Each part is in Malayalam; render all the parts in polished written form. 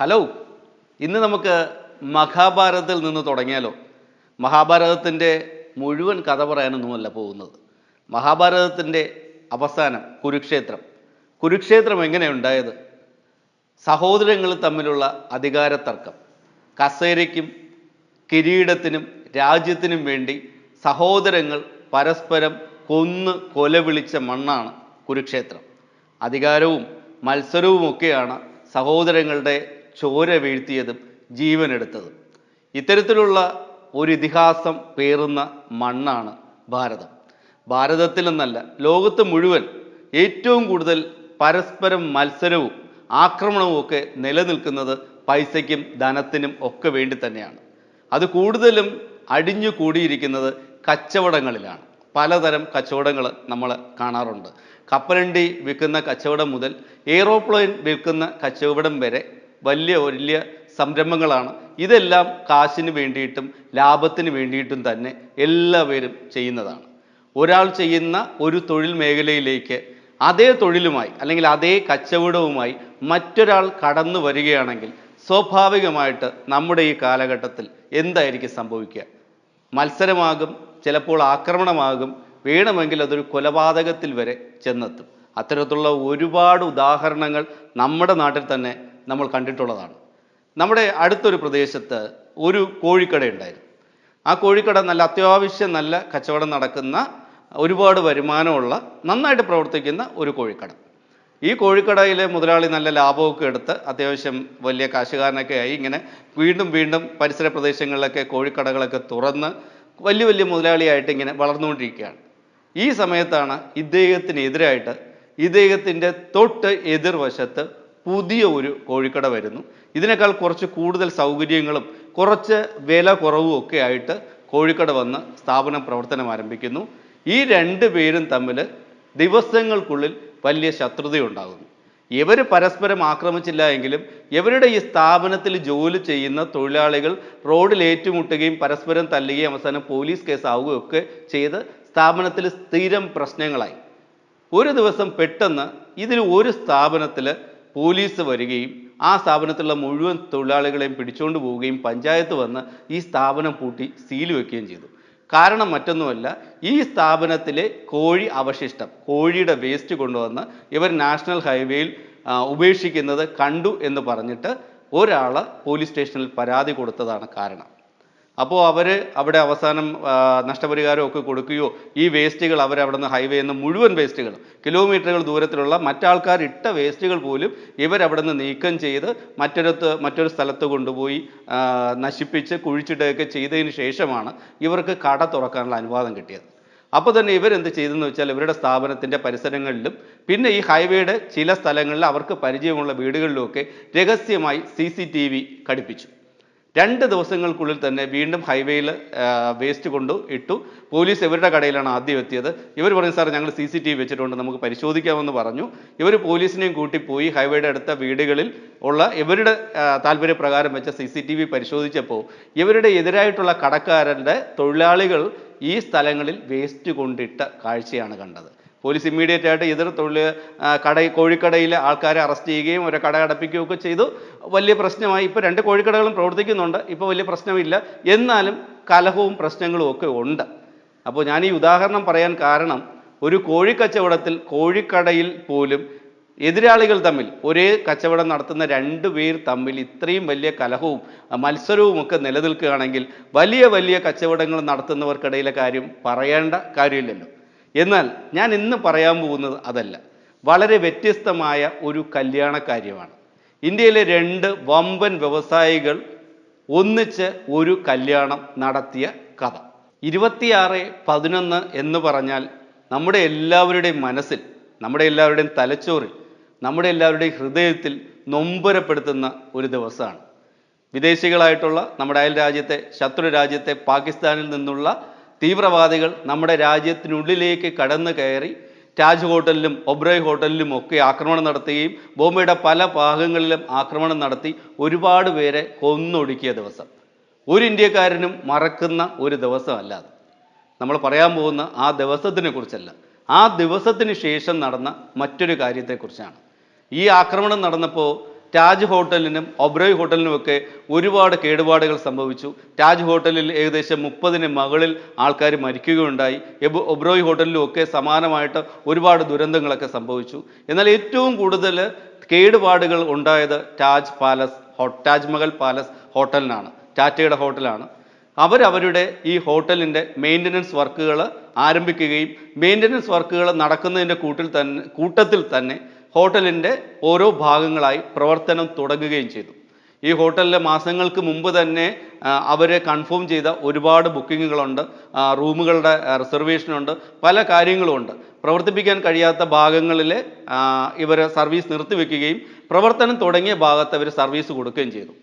ഹലോ, ഇന്ന് നമുക്ക് മഹാഭാരതത്തിൽ നിന്ന് തുടങ്ങിയാലോ? മഹാഭാരതത്തിൻ്റെ മുഴുവൻ കഥ പറയാനൊന്നുമല്ല പോകുന്നത്. മഹാഭാരതത്തിൻ്റെ അവസാനം കുരുക്ഷേത്രം എങ്ങനെയുണ്ടായത്? സഹോദരങ്ങൾ തമ്മിലുള്ള അധികാര തർക്കം, കസേരയ്ക്കും കിരീടത്തിനും രാജ്യത്തിനും വേണ്ടി സഹോദരങ്ങൾ പരസ്പരം കൊലവിളിച്ച മണ്ണാണ് കുരുക്ഷേത്രം. അധികാരവും മത്സരവുമൊക്കെയാണ് സഹോദരങ്ങളുടെ ചോര വീഴ്ത്തിയതും ജീവനെടുത്തതും. ഇത്തരത്തിലുള്ള ഒരു ഇതിഹാസം പേറുന്ന മണ്ണാണ് ഭാരതം. ഭാരതത്തിൽ എന്നല്ല, ലോകത്ത് മുഴുവൻ ഏറ്റവും കൂടുതൽ പരസ്പരം മത്സരവും ആക്രമണവും ഒക്കെ നിലനിൽക്കുന്നത് പൈസയ്ക്കും ധനത്തിനും ഒക്കെ വേണ്ടി തന്നെയാണ്. അത് കൂടുതലും അടിഞ്ഞു കൂടിയിരിക്കുന്നത് കച്ചവടങ്ങളിലാണ്. പലതരം കച്ചവടങ്ങൾ നമ്മൾ കാണാറുണ്ട്. കപ്പലണ്ടി വിൽക്കുന്ന കച്ചവടം മുതൽ എയ്റോപ്ലെയിൻ വിൽക്കുന്ന കച്ചവടം വരെ വലിയ വലിയ സംരംഭങ്ങളാണ്. ഇതെല്ലാം കാശിന് വേണ്ടിയിട്ടും ലാഭത്തിന് വേണ്ടിയിട്ടും തന്നെ എല്ലാവരും ചെയ്യുന്നതാണ്. ഒരാൾ ചെയ്യുന്ന ഒരു തൊഴിൽ മേഖലയിലേക്ക് അതേ തൊഴിലുമായി അല്ലെങ്കിൽ അതേ കച്ചവടവുമായി മറ്റൊരാൾ കടന്നു വരികയാണെങ്കിൽ സ്വാഭാവികമായിട്ട് നമ്മുടെ ഈ കാലഘട്ടത്തിൽ എന്തായിരിക്കും സംഭവിക്കുക? മത്സരമാകും, ചിലപ്പോൾ ആക്രമണമാകും, വേണമെങ്കിൽ അതൊരു കൊലപാതകത്തിൽ വരെ ചെന്നെത്തും. അത്തരത്തിലുള്ള ഒരുപാട് ഉദാഹരണങ്ങൾ നമ്മുടെ നാട്ടിൽ തന്നെ നമ്മൾ കണ്ടിട്ടുള്ളതാണ്. നമ്മുടെ അടുത്തൊരു പ്രദേശത്ത് ഒരു കോഴിക്കട ഉണ്ടായിരുന്നു. ആ കോഴിക്കട അത്യാവശ്യം നല്ല കച്ചവടം നടക്കുന്ന, ഒരുപാട് വരുമാനമുള്ള, നന്നായിട്ട് പ്രവർത്തിക്കുന്ന ഒരു കോഴിക്കട. ഈ കോഴിക്കടയിലെ മുതലാളി നല്ല ലാഭമൊക്കെ എടുത്ത് അത്യാവശ്യം വലിയ കാശുകാരനൊക്കെ ആയി ഇങ്ങനെ വീണ്ടും പരിസര പ്രദേശങ്ങളിലൊക്കെ കോഴിക്കടകളൊക്കെ തുറന്ന് വലിയ വലിയ മുതലാളിയായിട്ട് ഇങ്ങനെ വളർന്നുകൊണ്ടിരിക്കുകയാണ്. ഈ സമയത്താണ് ഇദ്ദേഹത്തിനെതിരായിട്ട് ഇദ്ദേഹത്തിൻ്റെ തൊട്ട് എതിർവശത്ത് പുതിയ ഒരു കോഴിക്കട വരുന്നു. ഇതിനേക്കാൾ കുറച്ച് കൂടുതൽ സൗകര്യങ്ങളും കുറച്ച് വില കുറവും ഒക്കെ ആയിട്ട് കോഴിക്കട വന്ന് സ്ഥാപനം പ്രവർത്തനം ആരംഭിക്കുന്നു. ഈ രണ്ടു പേരും തമ്മിൽ ദിവസങ്ങൾക്കുള്ളിൽ വലിയ ശത്രുതയുണ്ടാകുന്നു. ഇവർ പരസ്പരം ആക്രമിച്ചില്ല എങ്കിലും ഇവരുടെ ഈ സ്ഥാപനത്തിൽ ജോലി ചെയ്യുന്ന തൊഴിലാളികൾ റോഡിൽ ഏറ്റുമുട്ടുകയും പരസ്പരം തല്ലുകയും അവസാനം പോലീസ് കേസ് ആവുകയും ഒക്കെ ചെയ്ത് സ്ഥാപനത്തിൽ സ്ഥിരം പ്രശ്നങ്ങളായി. ഒരു ദിവസം പെട്ടെന്ന് ഇതിൽ ഒരു സ്ഥാപനത്തിൽ പോലീസ് വരികയും ആ സ്ഥാപനത്തിലുള്ള മുഴുവൻ തൊഴിലാളികളെയും പിടിച്ചുകൊണ്ട് പോവുകയും പഞ്ചായത്ത് വന്ന് ഈ സ്ഥാപനം പൂട്ടി സീൽ വെക്കുകയും ചെയ്തു. കാരണം മറ്റൊന്നുമല്ല, ഈ സ്ഥാപനത്തിലെ കോഴി അവശിഷ്ടം, കോഴിയുടെ വേസ്റ്റ് കൊണ്ടുവന്ന് ഇവർ നാഷണൽ ഹൈവേയിൽ ഉപേക്ഷിക്കുന്നത് കണ്ടു എന്ന് പറഞ്ഞിട്ട് ഒരാൾ പോലീസ് സ്റ്റേഷനിൽ പരാതി കൊടുത്തതാണ് കാരണം. അപ്പോൾ അവർ അവിടെ അവസാനം നഷ്ടപരിഹാരമൊക്കെ കൊടുക്കുകയോ ഈ വേസ്റ്റുകൾ അവരവിടെ നിന്ന് ഹൈവേയിൽ നിന്ന് മുഴുവൻ വേസ്റ്റുകൾ കിലോമീറ്ററുകൾ ദൂരത്തിലുള്ള മറ്റാൾക്കാർ ഇട്ട വേസ്റ്റുകൾ പോലും ഇവരവിടെ നിന്ന് നീക്കം ചെയ്ത് മറ്റൊരു സ്ഥലത്ത് കൊണ്ടുപോയി നശിപ്പിച്ച് കുഴിച്ചിടുകയൊക്കെ ചെയ്തതിന് ശേഷമാണ് ഇവർക്ക് കട തുറക്കാനുള്ള അനുവാദം കിട്ടിയത്. അപ്പോൾ തന്നെ ഇവരെന്ത് ചെയ്തെന്ന് വെച്ചാൽ ഇവരുടെ സ്ഥാപനത്തിൻ്റെ പരിസരങ്ങളിലും പിന്നെ ഈ ഹൈവേയുടെ ചില സ്ഥലങ്ങളിൽ അവർക്ക് പരിചയമുള്ള വീടുകളിലുമൊക്കെ രഹസ്യമായി CCTV ഘടിപ്പിച്ചു. 2 ദിവസങ്ങൾക്കുള്ളിൽ തന്നെ വീണ്ടും ഹൈവേയിൽ വേസ്റ്റ് ഇട്ടു. പോലീസ് ഇവരുടെ കടയിലാണ് ആദ്യം എത്തിയത്. ഇവർ പറഞ്ഞു, സാർ ഞങ്ങൾ CCTV വെച്ചിട്ടുണ്ട്, നമുക്ക് പരിശോധിക്കാമെന്ന് പറഞ്ഞു. ഇവർ പോലീസിനെയും കൂട്ടിപ്പോയി ഹൈവേയുടെ അടുത്ത വീടുകളിൽ ഉള്ള ഇവരുടെ താല്പര്യപ്രകാരം വെച്ച CCTV പരിശോധിച്ചപ്പോൾ ഇവരുടെ എതിരായിട്ടുള്ള കടക്കാരൻ്റെ തൊഴിലാളികൾ ഈ സ്ഥലങ്ങളിൽ വേസ്റ്റ് കൊണ്ടിട്ട കാഴ്ചയാണ് കണ്ടത്. പോലീസ് ഇമ്മീഡിയറ്റ് ആയിട്ട് എതിർ കോഴിക്കടയിലെ ആൾക്കാരെ അറസ്റ്റ് ചെയ്യുകയും ഒരു കട അടപ്പിക്കുകയും ഒക്കെ ചെയ്തു. വലിയ പ്രശ്നമായി. ഇപ്പോൾ 2 കോഴിക്കടകളും പ്രവർത്തിക്കുന്നുണ്ട്, ഇപ്പോൾ വലിയ പ്രശ്നമില്ല. എന്നാലും കലഹവും പ്രശ്നങ്ങളും ഒക്കെ ഉണ്ട്. അപ്പോൾ ഞാൻ ഈ ഉദാഹരണം പറയാൻ കാരണം, ഒരു കോഴിക്കച്ചവടത്തിൽ കോഴിക്കടയിൽ പോലും എതിരാളികൾ തമ്മിൽ, ഒരേ കച്ചവടം നടത്തുന്ന 2 പേർ തമ്മിൽ ഇത്രയും വലിയ കലഹവും മത്സരവും ഒക്കെ നിലനിൽക്കുകയാണെങ്കിൽ വലിയ വലിയ കച്ചവടങ്ങൾ നടത്തുന്നവർക്കിടയിലെ കാര്യം പറയേണ്ട കാര്യമില്ലല്ലോ. എന്നാൽ ഞാൻ ഇന്ന് പറയാൻ പോകുന്നത് അതല്ല, വളരെ വ്യത്യസ്തമായ ഒരു കല്യാണ കാര്യമാണ്. ഇന്ത്യയിലെ 2 വമ്പൻ വ്യവസായികൾ ഒന്നിച്ച് ഒരു കല്യാണം നടത്തിയ കഥ. 26/11 എന്ന് പറഞ്ഞാൽ നമ്മുടെ എല്ലാവരുടെയും മനസ്സിൽ, നമ്മുടെ എല്ലാവരുടെയും തലച്ചോറിൽ, നമ്മുടെ എല്ലാവരുടെയും ഹൃദയത്തിൽ നൊമ്പരപ്പെടുത്തുന്ന ഒരു ദിവസമാണ്. വിദേശികളായിട്ടുള്ള നമ്മുടെ അയൽ രാജ്യത്തെ, ശത്രു രാജ്യത്തെ പാകിസ്ഥാനിൽ നിന്നുള്ള തീവ്രവാദികൾ നമ്മുടെ രാജ്യത്തിനുള്ളിലേക്ക് കടന്നു കയറി താജ് ഹോട്ടലിലും ഒബ്രോയ് ഹോട്ടലിലും ഒക്കെ ആക്രമണം നടത്തുകയും ബോംബെയുടെ പല ഭാഗങ്ങളിലും ആക്രമണം നടത്തി ഒരുപാട് പേരെ കൊന്നൊടുക്കിയ ദിവസം. ഒരു ഇന്ത്യക്കാരനും മറക്കുന്ന ഒരു ദിവസമല്ലാതെ. നമ്മൾ പറയാൻ പോകുന്ന ആ ദിവസത്തിനെ കുറിച്ചല്ല, ആ ദിവസത്തിന് ശേഷം നടന്ന മറ്റൊരു കാര്യത്തെക്കുറിച്ചാണ്. ഈ ആക്രമണം നടന്നപ്പോൾ താജ് ഹോട്ടലിനും ഒബ്രോയ് ഹോട്ടലിനുമൊക്കെ ഒരുപാട് കേടുപാടുകൾ സംഭവിച്ചു. താജ് ഹോട്ടലിൽ ഏകദേശം 30-ന് മുകളിൽ ആൾക്കാർ മരിക്കുകയുണ്ടായി. ഒബ്രോയ് ഹോട്ടലിലുമൊക്കെ സമാനമായിട്ട് ഒരുപാട് ദുരന്തങ്ങളൊക്കെ സംഭവിച്ചു. എന്നാൽ ഏറ്റവും കൂടുതൽ കേടുപാടുകൾ ഉണ്ടായത് താജ്മഹൽ പാലസ് ഹോട്ടലിനാണ്, ടാറ്റയുടെ ഹോട്ടലാണ്. അവരുടെ ഈ ഹോട്ടലിൻ്റെ മെയിൻ്റനൻസ് വർക്കുകൾ ആരംഭിക്കുകയും മെയിൻ്റനൻസ് വർക്കുകൾ നടക്കുന്നതിൻ്റെ കൂട്ടത്തിൽ തന്നെ ഹോട്ടലിൻ്റെ ഓരോ ഭാഗങ്ങളായി പ്രവർത്തനം തുടങ്ങുകയും ചെയ്തു. ഈ ഹോട്ടലിലെ മാസങ്ങൾക്ക് മുമ്പ് തന്നെ അവർ കൺഫേം ചെയ്ത ഒരുപാട് ബുക്കിങ്ങുകളുണ്ട്, റൂമുകളുടെ റിസർവേഷനുണ്ട്, പല കാര്യങ്ങളുമുണ്ട്. പ്രവർത്തിപ്പിക്കാൻ കഴിയാത്ത ഭാഗങ്ങളിൽ ഇവർ സർവീസ് നിർത്തിവെക്കുകയും പ്രവർത്തനം തുടങ്ങിയ ഭാഗത്ത് അവർ സർവീസ് കൊടുക്കുകയും ചെയ്തു.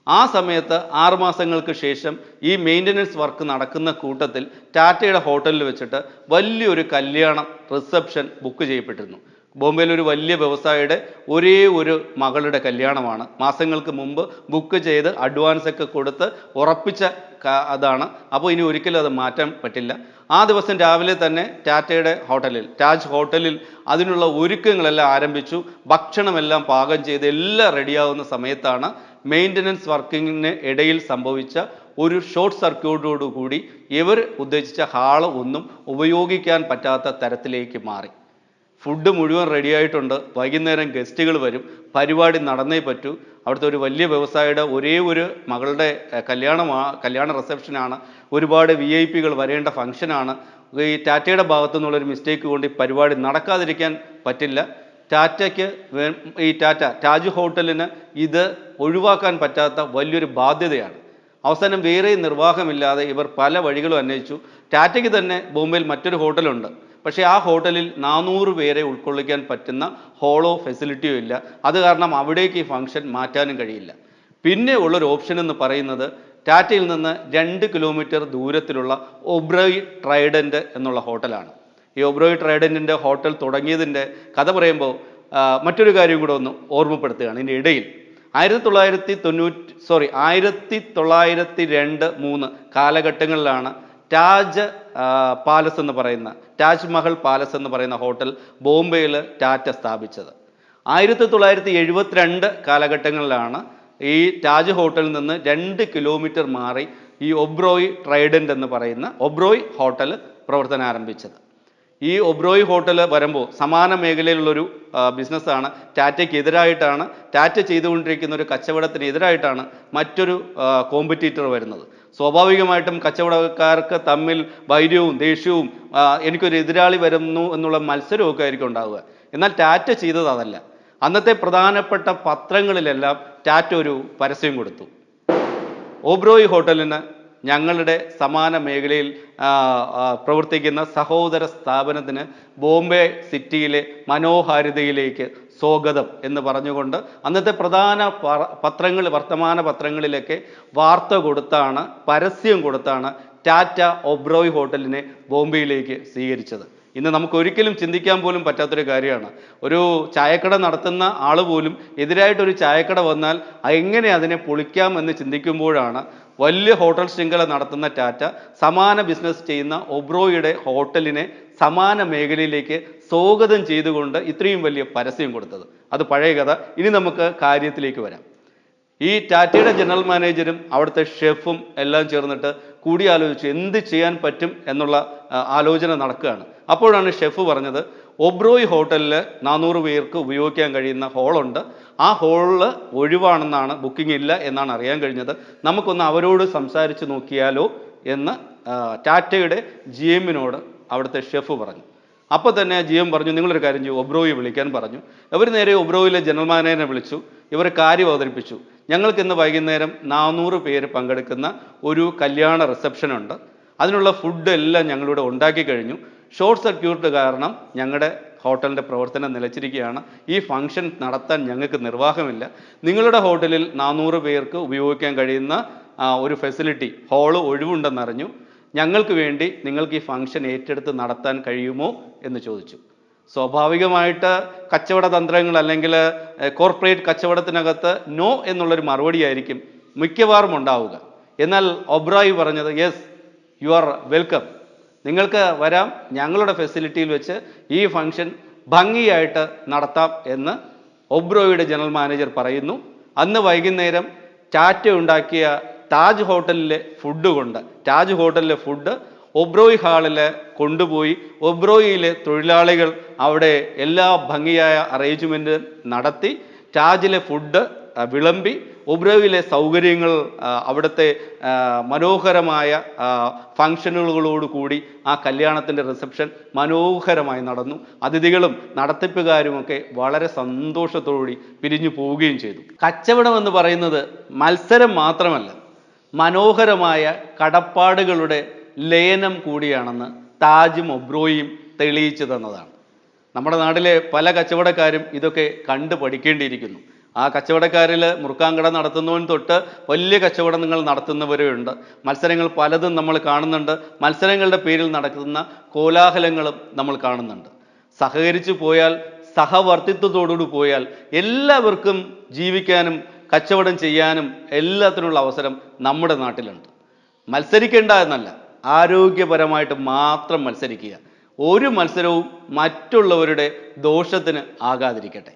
ആ സമയത്ത് 6 മാസങ്ങൾക്ക് ശേഷം ഈ മെയിൻ്റനൻസ് വർക്ക് നടക്കുന്ന കൂട്ടത്തിൽ ടാറ്റയുടെ ഹോട്ടലിൽ വെച്ചിട്ട് വലിയൊരു കല്യാണം റിസപ്ഷൻ ബുക്ക് ചെയ്യപ്പെട്ടിരുന്നു. ബോംബെയിലെ ഒരു വലിയ വ്യവസായിയുടെ ഒരേ ഒരു മകളുടെ കല്യാണമാണ്. മാസങ്ങൾക്ക് മുമ്പ് ബുക്ക് ചെയ്ത് അഡ്വാൻസ് ഒക്കെ കൊടുത്ത് ഉറപ്പിച്ച അതാണ്. അപ്പോൾ ഇനി ഒരിക്കലും അത് മാറ്റാൻ പറ്റില്ല. ആ ദിവസം രാവിലെ തന്നെ ടാറ്റയുടെ ഹോട്ടലിൽ, താജ് ഹോട്ടലിൽ അതിനുള്ള ഒരുക്കങ്ങളെല്ലാം ആരംഭിച്ചു. ഭക്ഷണമെല്ലാം പാകം ചെയ്ത് എല്ലാം റെഡിയാവുന്ന സമയത്താണ് മെയിൻ്റനൻസ് വർക്കിങ്ങിന് ഇടയിൽ സംഭവിച്ച ഒരു ഷോർട്ട് സർക്യൂട്ടോടുകൂടി ഇവർ ഉദ്ദേശിച്ച ഹാള് ഒന്നും ഉപയോഗിക്കാൻ പറ്റാത്ത തരത്തിലേക്ക് മാറി. ഫുഡ് മുഴുവൻ റെഡിയായിട്ടുണ്ട്, വൈകുന്നേരം ഗസ്റ്റുകൾ വരും, പരിപാടി നടന്നേ പറ്റൂ. അവിടുത്തെ ഒരു വലിയ വ്യവസായിയുടെ ഒരേ ഒരു മകളുടെ കല്യാണ റിസപ്ഷനാണ്, ഒരുപാട് VIP വരേണ്ട ഫംഗ്ഷനാണ്. ഈ ടാറ്റയുടെ ഭാഗത്തു നിന്നുള്ളൊരു മിസ്റ്റേക്ക് കൊണ്ട് ഈ പരിപാടി നടക്കാതിരിക്കാൻ പറ്റില്ല. താജ് ഹോട്ടലിന് ഇത് ഒഴിവാക്കാൻ പറ്റാത്ത വലിയൊരു ബാധ്യതയാണ്. അവസാനം വേറെ നിർവാഹമില്ലാതെ ഇവർ പല വഴികളും അന്വേഷിച്ചു. ടാറ്റയ്ക്ക് തന്നെ ബോംബെയിൽ മറ്റൊരു ഹോട്ടലുണ്ട്, പക്ഷേ ആ ഹോട്ടലിൽ 400 പേരെ ഉൾക്കൊള്ളിക്കാൻ പറ്റുന്ന ഹോളോ ഫെസിലിറ്റിയോ ഇല്ല. അത് കാരണം അവിടേക്ക് ഈ ഫംഗ്ഷൻ മാറ്റാനും കഴിയില്ല. പിന്നെ ഉള്ളൊരു ഓപ്ഷൻ എന്ന് പറയുന്നത് ടാറ്റയിൽ നിന്ന് 2 കിലോമീറ്റർ ദൂരത്തിലുള്ള ഒബ്രോയ് ട്രൈഡൻറ്റ് എന്നുള്ള ഹോട്ടലാണ്. ഈ ഒബ്രോയ് ട്രൈഡൻറ്റിൻ്റെ ഹോട്ടൽ തുടങ്ങിയതിൻ്റെ കഥ പറയുമ്പോൾ മറ്റൊരു കാര്യം കൂടെ ഒന്ന് ഓർമ്മപ്പെടുത്തുകയാണ്. ഇതിൻ്റെ ഇടയിൽ 1902-3 കാലഘട്ടങ്ങളിലാണ് താജ്മഹൽ പാലസ് എന്ന് പറയുന്ന ഹോട്ടൽ ബോംബെയിൽ ടാറ്റ സ്ഥാപിച്ചത്. 1972 കാലഘട്ടങ്ങളിലാണ് ഈ താജ് ഹോട്ടലിൽ നിന്ന് 2 കിലോമീറ്റർ മാറി ഈ ഒബ്രോയ് ട്രൈഡൻറ്റ് എന്ന് പറയുന്ന ഒബ്രോയ് ഹോട്ടൽ പ്രവർത്തനം ആരംഭിച്ചത്. ഈ ഒബ്രോയ് ഹോട്ടൽ വരുമ്പോൾ സമാന മേഖലയിലുള്ളൊരു ബിസിനസ്സാണ്. ടാറ്റയ്ക്കെതിരായിട്ടാണ്, ടാറ്റ ചെയ്തുകൊണ്ടിരിക്കുന്ന ഒരു കച്ചവടത്തിന് എതിരായിട്ടാണ് മറ്റൊരു കോമ്പറ്റീറ്റർ വരുന്നത്. സ്വാഭാവികമായിട്ടും കച്ചവടക്കാർക്ക് തമ്മിൽ വൈര്യവും ദേഷ്യവും എനിക്കൊരു എതിരാളി വരുന്നു എന്നുള്ള മത്സരമൊക്കെ ആയിരിക്കും ഉണ്ടാവുക. എന്നാൽ ടാറ്റ ചെയ്തത് അതല്ല. അന്നത്തെ പ്രധാനപ്പെട്ട പത്രങ്ങളിലെല്ലാം ടാറ്റ ഒരു പരസ്യം കൊടുത്തു. ഒബ്രോയ് ഹോട്ടലിന് ഞങ്ങളുടെ സമാന മേഖലയിൽ പ്രവർത്തിക്കുന്ന സഹോദര സ്ഥാപനത്തിന് ബോംബെ സിറ്റിയിലെ മനോഹാരിതയിലേക്ക് സ്വാഗതം എന്ന് പറഞ്ഞുകൊണ്ട് അന്നത്തെ പ്രധാന വർത്തമാന പത്രങ്ങളിലൊക്കെ വാർത്ത കൊടുത്താണ്, പരസ്യം കൊടുത്താണ് ടാറ്റ ഒബ്രോയ് ഹോട്ടലിനെ ബോംബെയിലേക്ക് സ്വീകരിച്ചത്. ഇന്ന് നമുക്ക് ഒരിക്കലും ചിന്തിക്കാൻ പോലും പറ്റാത്തൊരു കാര്യമാണ്. ഒരു ചായക്കട നടത്തുന്ന ആൾ പോലും എതിരായിട്ടൊരു ചായക്കട വന്നാൽ എങ്ങനെ അതിനെ പൊളിക്കാം എന്ന് ചിന്തിക്കുമ്പോഴാണ് വലിയ ഹോട്ടൽ ശൃംഖല നടത്തുന്ന ടാറ്റ സമാന ബിസിനസ് ചെയ്യുന്ന ഒബ്രോയുടെ ഹോട്ടലിനെ സമാന മേഖലയിലേക്ക് സ്വാഗതം ചെയ്തുകൊണ്ട് ഇത്രയും വലിയ പരസ്യം കൊടുത്തത്. അത് പഴയ കഥ. ഇനി നമുക്ക് കാര്യത്തിലേക്ക് വരാം. ഈ ടാറ്റയുടെ ജനറൽ മാനേജരും അവിടുത്തെ ഷെഫും എല്ലാം ചേർന്നിട്ട് കൂടിയാലോചിച്ച് എന്ത് ചെയ്യാൻ പറ്റും എന്നുള്ള ആലോചന നടക്കുകയാണ്. അപ്പോഴാണ് ഷെഫ് പറഞ്ഞത്, ഒബ്രോയ് ഹോട്ടലിൽ 400 പേർക്ക് ഉപയോഗിക്കാൻ കഴിയുന്ന ഹോളുണ്ട്, ആ ഹോളിൽ ഒഴിവാണെന്നാണ്, ബുക്കിംഗ് ഇല്ല എന്നാണ് അറിയാൻ കഴിഞ്ഞത്. നമുക്കൊന്ന് അവരോട് സംസാരിച്ച് നോക്കിയാലോ എന്ന് ടാറ്റയുടെ GM-നോട് അവിടുത്തെ ഷെഫ് പറഞ്ഞു. അപ്പോൾ തന്നെ GM പറഞ്ഞു, നിങ്ങളൊരു കാര്യം ചെയ്യും, ഒബ്രോയെ വിളിക്കാൻ പറഞ്ഞു. ഇവർ നേരെ ഒബ്രോയിലെ ജനറൽ മാനേജറെ വിളിച്ചു. ഇവർ കാര്യം അവതരിപ്പിച്ചു. ഞങ്ങൾക്ക് ഇന്ന് വൈകുന്നേരം 400 പേര് പങ്കെടുക്കുന്ന ഒരു കല്യാണ റിസപ്ഷൻ ഉണ്ട്, അതിനുള്ള ഫുഡ് എല്ലാം ഞങ്ങളിവിടെ ഉണ്ടാക്കി കഴിഞ്ഞു. ഷോർട്ട് സർക്യൂട്ട് കാരണം ഞങ്ങളുടെ ഹോട്ടലിൻ്റെ പ്രവർത്തനം നിലച്ചിരിക്കുകയാണ്. ഈ ഫംഗ്ഷൻ നടത്താൻ ഞങ്ങൾക്ക് നിർവാഹമില്ല. നിങ്ങളുടെ ഹോട്ടലിൽ 400 പേർക്ക് ഉപയോഗിക്കാൻ കഴിയുന്ന ഒരു ഫെസിലിറ്റി ഹോള് ഒഴിവുണ്ടെന്നറിഞ്ഞു. ഞങ്ങൾക്ക് വേണ്ടി നിങ്ങൾക്ക് ഈ ഫംഗ്ഷൻ ഏറ്റെടുത്ത് നടത്താൻ കഴിയുമോ എന്ന് ചോദിച്ചു. സ്വാഭാവികമായിട്ട് കച്ചവട തന്ത്രങ്ങൾ അല്ലെങ്കിൽ കോർപ്പറേറ്റ് കച്ചവടത്തിനകത്ത് നോ എന്നുള്ളൊരു മറുപടി ആയിരിക്കും മിക്കവാറും ഉണ്ടാവുക. എന്നാൽ ഒബ്രോയ് പറഞ്ഞത്, യെസ്, യു ആർ വെൽക്കം, നിങ്ങൾക്ക് വരാം, ഞങ്ങളുടെ ഫെസിലിറ്റിയിൽ വെച്ച് ഈ ഫംഗ്ഷൻ ഭംഗിയായിട്ട് നടത്താം എന്ന് ഒബ്രോയുടെ ജനറൽ മാനേജർ പറയുന്നു. അന്ന് വൈകുന്നേരം ടാറ്റ ഉണ്ടാക്കിയ താജ് ഹോട്ടലിലെ ഫുഡ് ഒബ്രോയ് ഹാളിൽ കൊണ്ടുപോയി ഒബ്രോയിലെ തൊഴിലാളികൾ അവിടെ എല്ലാ ഭംഗിയായ അറേഞ്ച്മെൻറ്റ് നടത്തി താജിലെ ഫുഡ് വിളമ്പി ഒബ്രോയിലെ സൗകര്യങ്ങൾ അവിടുത്തെ മനോഹരമായ ഫങ്ഷനുകളോടുകൂടി ആ കല്യാണത്തിൻ്റെ റിസപ്ഷൻ മനോഹരമായി നടന്നു. അതിഥികളും നടത്തിപ്പുകാരുമൊക്കെ വളരെ സന്തോഷത്തോടുകൂടി പിരിഞ്ഞു പോവുകയും ചെയ്തു. കച്ചവടം എന്ന് പറയുന്നത് മത്സരം മാത്രമല്ല, മനോഹരമായ കടപ്പാടുകളുടെ ലയനം കൂടിയാണെന്ന് താജും ഒബ്രോയും തെളിയിച്ചു തന്നതാണ്. നമ്മുടെ നാട്ടിലെ പല കച്ചവടക്കാരും ഇതൊക്കെ കണ്ടു പഠിക്കേണ്ടിയിരിക്കുന്നു. ആ കച്ചവടക്കാരിൽ മുറുക്കാൻകട നടത്തുന്നവൻ തൊട്ട് വലിയ കച്ചവടങ്ങൾ നടത്തുന്നവരുണ്ട്. മത്സരങ്ങൾ പലതും നമ്മൾ കാണുന്നുണ്ട്. മത്സരങ്ങളുടെ പേരിൽ നടക്കുന്ന കോലാഹലങ്ങളും നമ്മൾ കാണുന്നുണ്ട്. സഹകരിച്ചു പോയാൽ, സഹവർത്തിത്വത്തോടുകൂടി പോയാൽ എല്ലാവർക്കും ജീവിക്കാനും കച്ചവടം ചെയ്യാനും എല്ലാത്തിനുള്ള അവസരം നമ്മുടെ നാട്ടിലുണ്ട്. മത്സരിക്കേണ്ട എന്നല്ല, ആരോഗ്യപരമായിട്ട് മാത്രം മത്സരിക്കുക. ഒരു മത്സരവും മറ്റുള്ളവരുടെ ദോഷത്തിന് ആകാതിരിക്കട്ടെ.